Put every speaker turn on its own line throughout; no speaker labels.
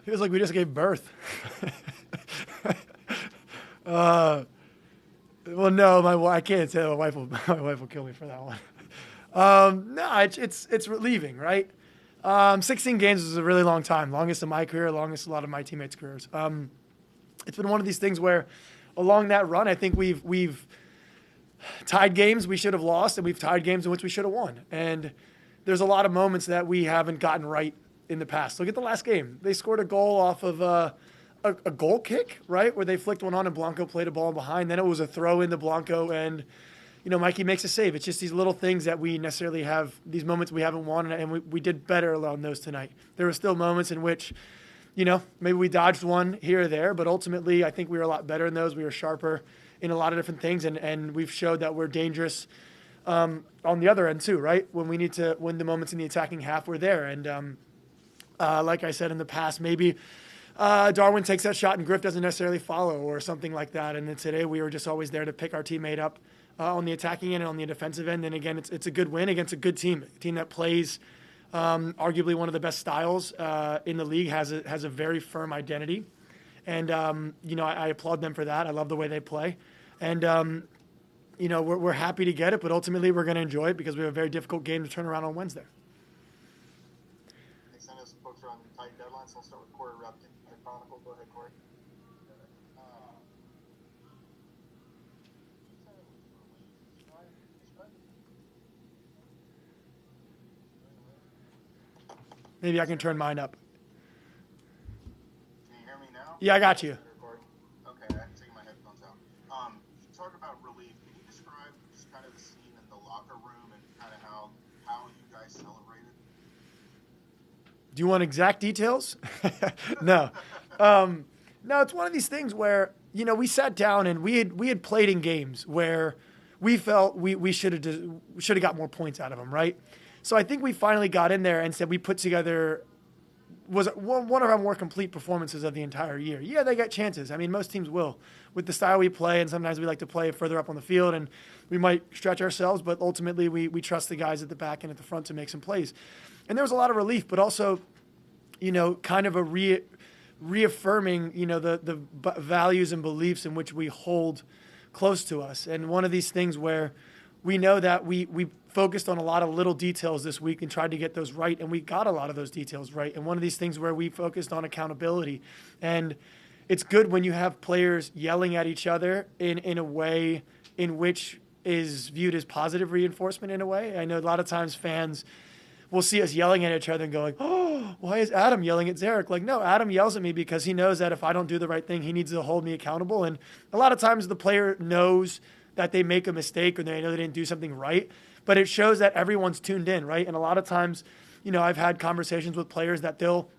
Feels like we just gave birth. Well, no, I can't say that. My wife will kill me for that one. No, it's relieving, right? 16 games is a really long time, longest in my career, longest a lot of my teammates' careers. It's been one of these things where, along that run, I think we've tied games we should have lost, and we've tied games in which we should have won. And there's a lot of moments that we haven't gotten right in the past. Look at the last game; they scored a goal off of a goal kick, right, where they flicked one on and Blanco played a ball behind. Then it was a throw into Blanco, and Mikey makes a save. It's just these little things that we necessarily have, these moments we haven't won, and we did better on those tonight. There were still moments in which, maybe we dodged one here or there, but ultimately I think we were a lot better in those. We were sharper in a lot of different things, and we've showed that we're dangerous on the other end too, right? When we need to win the moments in the attacking half, we're there. And like I said in the past, maybe Darwin takes that shot and Griff doesn't necessarily follow or something like that. And then today we were just always there to pick our teammate up on the attacking end and on the defensive end. And again, it's a good win against a good team, a team that plays arguably one of the best styles in the league, has a very firm identity. And, I applaud them for that. I love the way they play. And, we're happy to get it, but ultimately we're going to enjoy it because we have a very difficult game to turn around on Wednesday.
Thanks. I know some folks are on tight deadlines, so I'll start with Corey Rupp in the Chronicle. Go ahead, Corey.
Maybe I can turn mine up.
Can you hear me now?
Yeah, I got you.
Okay, I have to take my headphones out. You talk about relief. Can you describe just kind of the scene in the locker room and kind of how you guys celebrated?
Do you want exact details? No. No, it's one of these things where, we sat down and we had played in games where we felt we should have got more points out of them, right? So I think we finally got in there and said we put together was one of our more complete performances of the entire year. Yeah, they got chances. I mean, most teams will with the style we play, and sometimes we like to play further up on the field, and we might stretch ourselves, but ultimately we trust the guys at the back and at the front to make some plays. And there was a lot of relief, but also, kind of a reaffirming, the values and beliefs in which we hold close to us. And one of these things where we know that we focused on a lot of little details this week and tried to get those right, and we got a lot of those details right. And one of these things where we focused on accountability. And it's good when you have players yelling at each other in a way in which is viewed as positive reinforcement in a way. I know a lot of times fans will see us yelling at each other and going, oh, why is Adam yelling at Zarek? Like, no, Adam yells at me because he knows that if I don't do the right thing, he needs to hold me accountable. And a lot of times the player knows that they make a mistake or they know they didn't do something right, but it shows that everyone's tuned in, right? And a lot of times, I've had conversations with players that they'll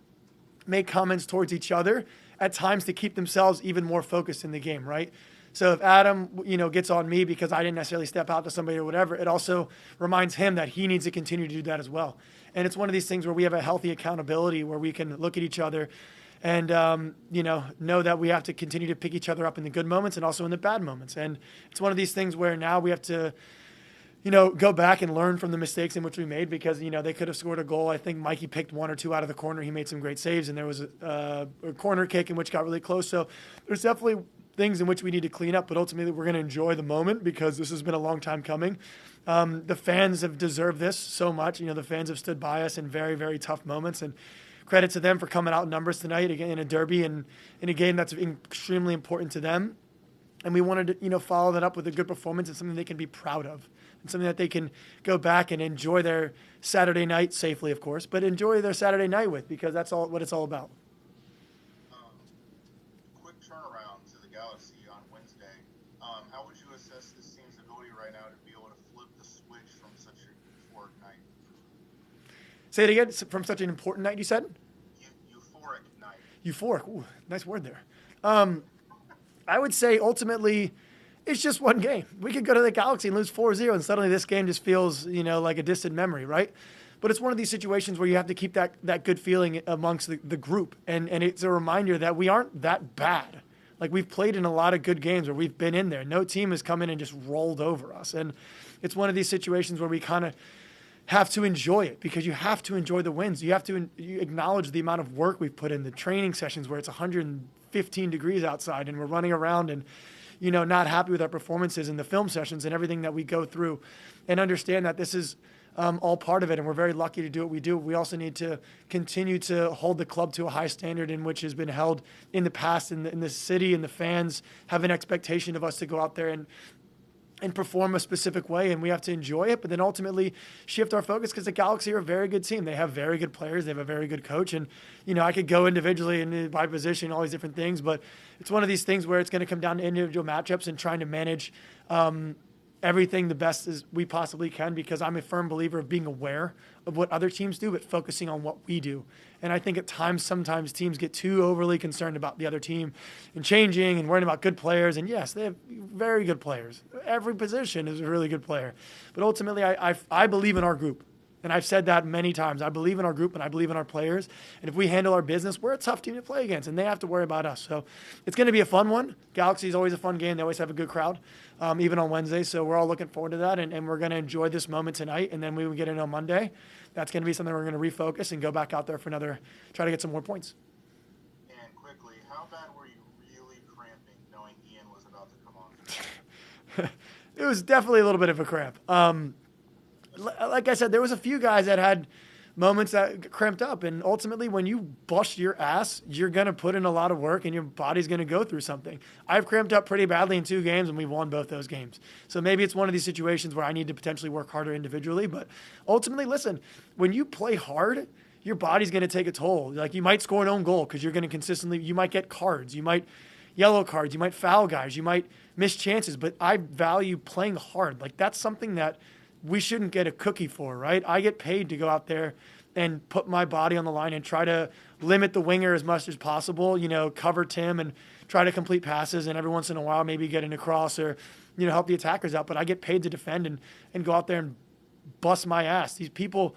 make comments towards each other at times to keep themselves even more focused in the game, right? So if Adam, gets on me because I didn't necessarily step out to somebody or whatever, it also reminds him that he needs to continue to do that as well. And it's one of these things where we have a healthy accountability where we can look at each other and, know that we have to continue to pick each other up in the good moments and also in the bad moments. And it's one of these things where now we have to, go back and learn from the mistakes in which we made because, they could have scored a goal. I think Mikey picked one or two out of the corner. He made some great saves, and there was a corner kick in which got really close. So there's definitely things in which we need to clean up, but ultimately we're going to enjoy the moment because this has been a long time coming. The fans have deserved this so much. The fans have stood by us in very, very tough moments, and credit to them for coming out in numbers tonight again in a derby and in a game that's extremely important to them. And we wanted to, follow that up with a good performance and something they can be proud of and something that they can go back and enjoy their Saturday night safely, of course, but enjoy their Saturday night with because that's all what it's all about.
Quick turnaround to the Galaxy on Wednesday. How would you assess this team's ability right now to be able to flip the switch from such a euphoric night?
Say it again. From such an important night, you said?
Euphoric night.
Euphoric. Ooh, nice word there. I would say ultimately it's just one game. We could go to the Galaxy and lose 4-0 and suddenly this game just feels, like a distant memory, right? But it's one of these situations where you have to keep that good feeling amongst the group. And it's a reminder that we aren't that bad. Like we've played in a lot of good games where we've been in there. No team has come in and just rolled over us. And it's one of these situations where we kind of have to enjoy it, because you have to enjoy the wins. You have to you acknowledge the amount of work we've put in, the training sessions where it's 115 degrees outside and we're running around and, not happy with our performances, and the film sessions and everything that we go through, and understand that this is all part of it. And we're very lucky to do what we do. We also need to continue to hold the club to a high standard in which has been held in the past, in the city, and the fans have an expectation of us to go out there and perform a specific way, and we have to enjoy it, but then ultimately shift our focus, because the Galaxy are a very good team. They have very good players. They have a very good coach, and, I could go individually and by position, all these different things, but it's one of these things where it's going to come down to individual matchups and trying to manage everything the best as we possibly can, because I'm a firm believer of being aware of what other teams do, but focusing on what we do. And I think at times, sometimes teams get too overly concerned about the other team and changing and worrying about good players. And yes, they have very good players. Every position is a really good player. But ultimately, I believe in our group. And I've said that many times. I believe in our group and I believe in our players. And if we handle our business, we're a tough team to play against, and they have to worry about us. So it's going to be a fun one. Galaxy is always a fun game. They always have a good crowd, even on Wednesday. So we're all looking forward to that, and we're going to enjoy this moment tonight. And then we will get in on Monday. That's going to be something we're going to refocus and go back out there for try to get some more points.
And quickly, how bad were you really cramping knowing Ian was about to come on?
It was definitely a little bit of a cramp. Like I said, there was a few guys that had moments that cramped up, and ultimately when you bust your ass, you're going to put in a lot of work and your body's going to go through something. I've cramped up pretty badly in 2 games, and we've won both those games. So maybe it's one of these situations where I need to potentially work harder individually, but ultimately, listen, when you play hard, your body's going to take a toll. Like, you might score an own goal because you're going to you might get cards, you might yellow cards, you might foul guys, you might miss chances, but I value playing hard. Like, that's something that we shouldn't get a cookie for, right? I get paid to go out there and put my body on the line and try to limit the winger as much as possible, cover Tim and try to complete passes, and every once in a while maybe get an across or, help the attackers out. But I get paid to defend and go out there and bust my ass. These people,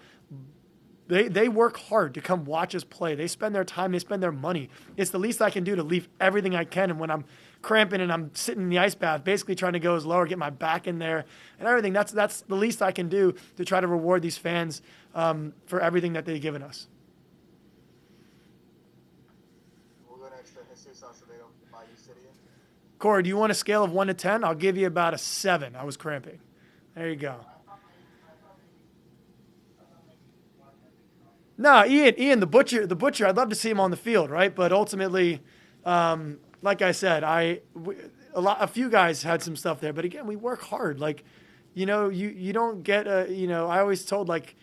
they work hard to come watch us play. They spend their time, they spend their money. It's the least I can do to leave everything I can. And when I'm cramping and I'm sitting in the ice bath, basically trying to go as low or get my back in there and everything, that's the least I can do to try to reward these fans for everything that they've given us.
We'll go next to Jesus Acevedo, Bayou City.
Corey, do you want a scale of 1 to 10? I'll give you about a 7. I was cramping. There you go. No, Ian, the butcher. I'd love to see him on the field, right? But ultimately, like I said, a few guys had some stuff there, but again, we work hard. Like, you don't get I always told, like,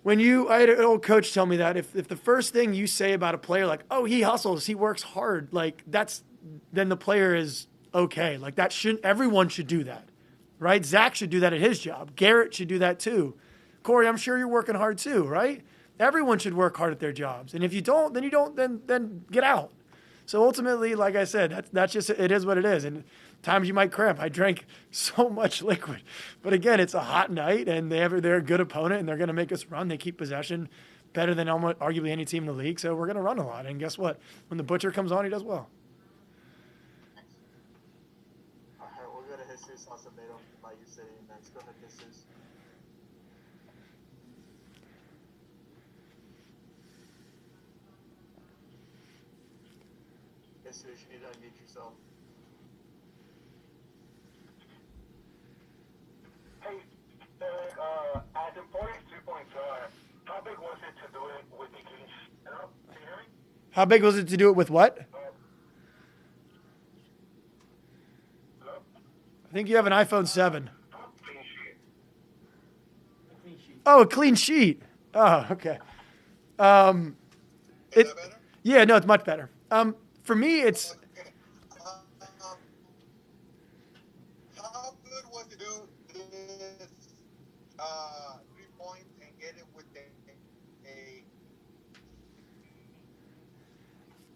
I had an old coach tell me that if the first thing you say about a player, like, oh, he hustles, he works hard, like, then the player is okay. Like, everyone should do that, right? Zach should do that at his job. Garrett should do that too. Corey, I'm sure you're working hard too, right? Everyone should work hard at their jobs. And if you don't, then you don't, then get out. So ultimately, like I said, that's just, it is what it is. And times you might cramp. I drank so much liquid. But again, it's a hot night, and they're a good opponent, and they're going to make us run. They keep possession better than almost arguably any team in the league. So we're going to run a lot. And guess what? When the butcher comes on, he does well.
All right, we'll go to Jesus Acevedo, Bayou City next. Go ahead, Jesus. Jesus, you need to unmute yourself.
Hey, Eric, as important 2.5, how big was it to do it with the clean sheet? Hello? Can you hear me?
How big was it to do it with what?
Hello?
I think you have an iPhone 7.
Clean sheet.
Oh, a clean sheet. Oh, okay.
Is that better?
Yeah, no, it's much better. For me, it's...
How good was it to do this 3 points and get it with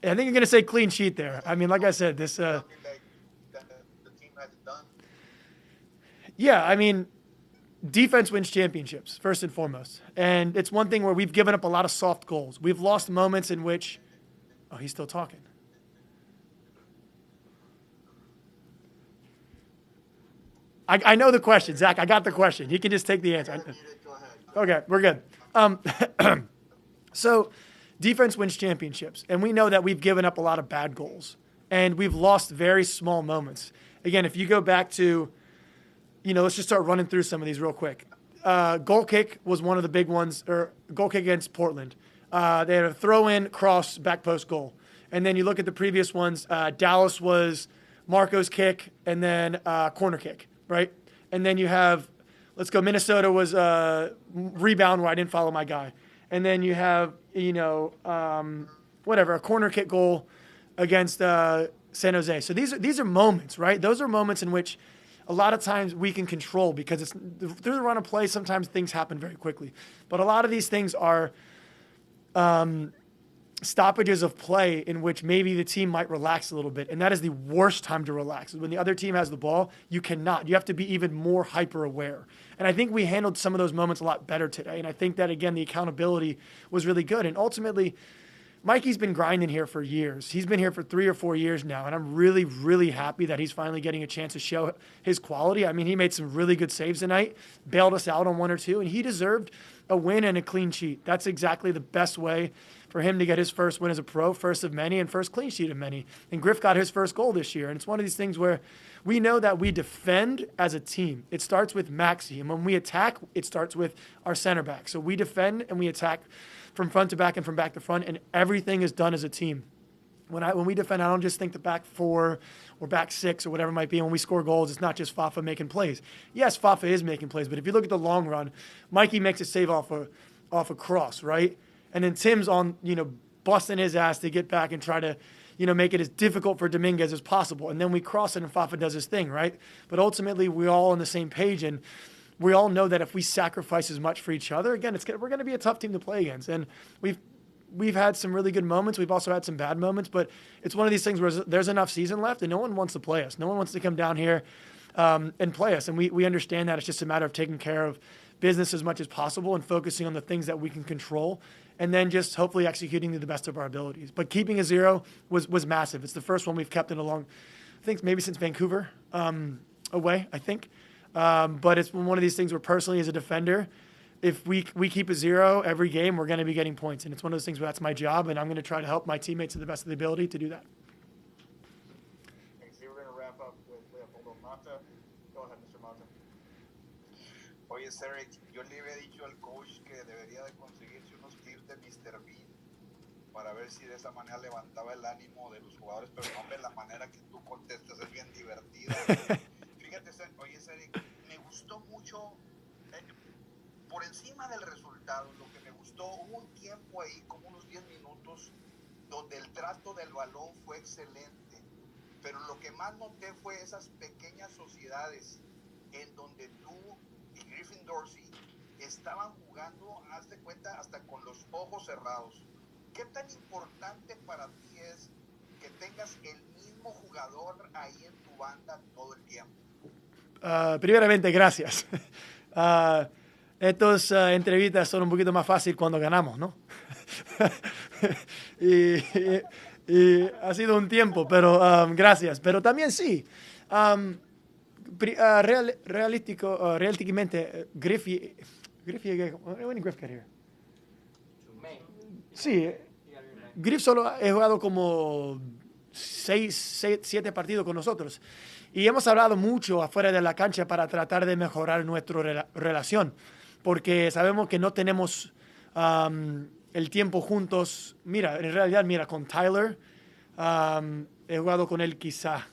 I think you're going to say clean sheet there. I mean, like I said, this...
something that the team hasn't done?
Yeah, I mean, defense wins championships, first and foremost. And it's one thing where we've given up a lot of soft goals. We've lost moments in which... Oh, he's still talking. I know the question, Zach. I got the question. He can just take the answer.
Go ahead.
Okay, we're good. So defense wins championships, and we know that we've given up a lot of bad goals, and we've lost very small moments. Again, if you go back to, let's just start running through some of these real quick. Goal kick was one of the big ones, or goal kick against Portland. They had a throw-in, cross, back post goal. And then you look at the previous ones, Dallas was Marco's kick and then corner kick, right? And then you have, Minnesota was rebound where I didn't follow my guy. And then you have, a corner kick goal against San Jose. So these are moments, right? Those are moments in which a lot of times we can control because it's through the run of play, sometimes things happen very quickly. But a lot of these things are stoppages of play in which maybe the team might relax a little bit. And that is the worst time to relax. When the other team has the ball, you cannot. You have to be even more hyper aware. And I think we handled some of those moments a lot better today. And I think that, again, the accountability was really good. And ultimately, Mikey's been grinding here for years. He's been here for 3 or 4 years now. And I'm really, really happy that he's finally getting a chance to show his quality. I mean, he made some really good saves tonight, bailed us out on 1 or 2, and he deserved a win and a clean sheet. That's exactly the best way for him to get his first win as a pro, first of many, and first clean sheet of many. And Griff got his first goal this year. And it's one of these things where we know that we defend as a team. It starts with Maxi. And when we attack, it starts with our center back. So we defend and we attack from front to back and from back to front. And everything is done as a team. When we defend, I don't just think the back 4 or back 6 or whatever it might be. And when we score goals, it's not just Fafa making plays. Yes, Fafa is making plays. But if you look at the long run, Mikey makes a save off a cross, right? And then Tim's on, busting his ass to get back and try to, make it as difficult for Dominguez as possible. And then we cross it and Fafa does his thing, right? But ultimately, we're all on the same page. And we all know that if we sacrifice as much for each other, again, we're going to be a tough team to play against. And we've had some really good moments. We've also had some bad moments. But it's one of these things where there's enough season left and no one wants to play us. No one wants to come down here and play us. And we understand that. It's just a matter of taking care of business as much as possible and focusing on the things that we can control, and then just hopefully executing to the best of our abilities. But keeping a 0 was massive. It's the first one we've kept in I think maybe since Vancouver away, I think. But it's one of these things where personally as a defender, if we keep a 0 every game, we're going to be getting points. And it's one of those things where that's my job, and I'm going to try to help my teammates to the best of the ability to do that.
Thanks. We're going to wrap up with Leopoldo Mata. Go ahead, Mr. Mata.
Oye, Zarek, yo le había dicho al coach que debería de conseguirse unos clips de Mr. Bean para ver si de esa manera levantaba el ánimo de los jugadores, pero no, hombre, la manera que tú contestas es bien divertida. Fíjate, oye, Zarek, me gustó mucho, por encima del resultado, lo que me gustó, hubo un tiempo ahí, como unos 10 minutos, donde el trato del balón fue excelente, pero lo que más noté fue esas pequeñas sociedades en donde tú y Griffin Dorsey estaban jugando, haz de cuenta, hasta con los ojos cerrados. ¿Qué tan importante para ti es que tengas el mismo jugador ahí en tu banda todo el tiempo?
Primeramente, gracias. Estas entrevistas son un poquito más fáciles cuando ganamos, ¿no? y ha sido un tiempo, pero gracias. Pero también sí. Realísticamente, Griff, when did Griff get here? Sí, Griff solo ha jugado como 7 partidos con nosotros. Y hemos hablado mucho afuera de la cancha para tratar de mejorar nuestra relación. Porque sabemos que no tenemos el tiempo juntos. Mira, en realidad, con Tyler, he jugado con él quizá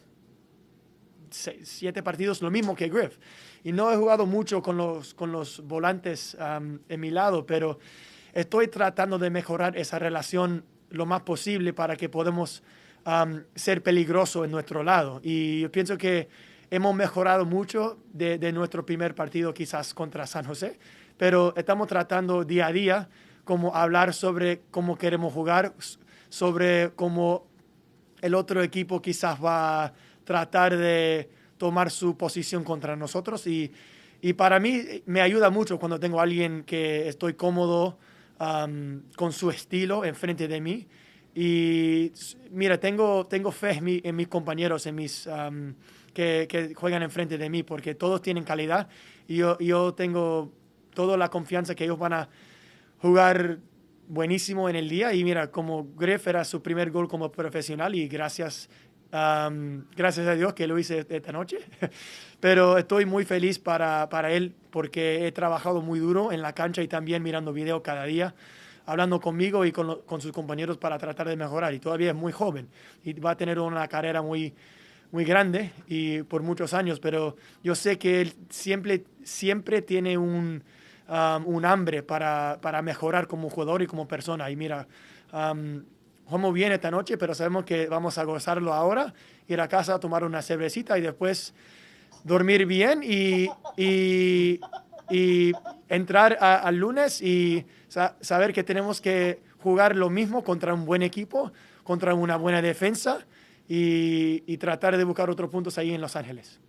7 partidos, lo mismo que Griff. Y no he jugado mucho con los volantes en mi lado, pero estoy tratando de mejorar esa relación lo más posible para que podamos ser peligrosos en nuestro lado. Y yo pienso que hemos mejorado mucho de nuestro primer partido quizás contra San José, pero estamos tratando día a día como hablar sobre cómo queremos jugar, sobre cómo el otro equipo quizás va a tratar de tomar su posición contra nosotros. Y para mí me ayuda mucho cuando tengo a alguien que estoy cómodo con su estilo enfrente de mí. Y mira, tengo fe en mis compañeros, que juegan enfrente de mí, porque todos tienen calidad y yo estoy toda la confianza que ellos van a jugar buenísimo en el día. Y mira, como Griff era su primer gol como profesional y gracias a Dios que lo hice esta noche. Pero estoy muy feliz para él porque he trabajado muy duro en la cancha y también mirando video cada día, hablando conmigo y con sus compañeros para tratar de mejorar. Y todavía es muy joven y va a tener una carrera muy, muy grande y por muchos años, pero yo sé que él siempre tiene un hambre para mejorar como jugador y como persona. Y mira, jugamos bien esta noche, pero sabemos que vamos a gozarlo ahora, ir a casa a tomar una cervecita y después dormir bien y entrar al lunes y saber que tenemos que jugar lo mismo contra un buen equipo, contra una buena defensa y tratar de buscar otros puntos ahí en Los Ángeles.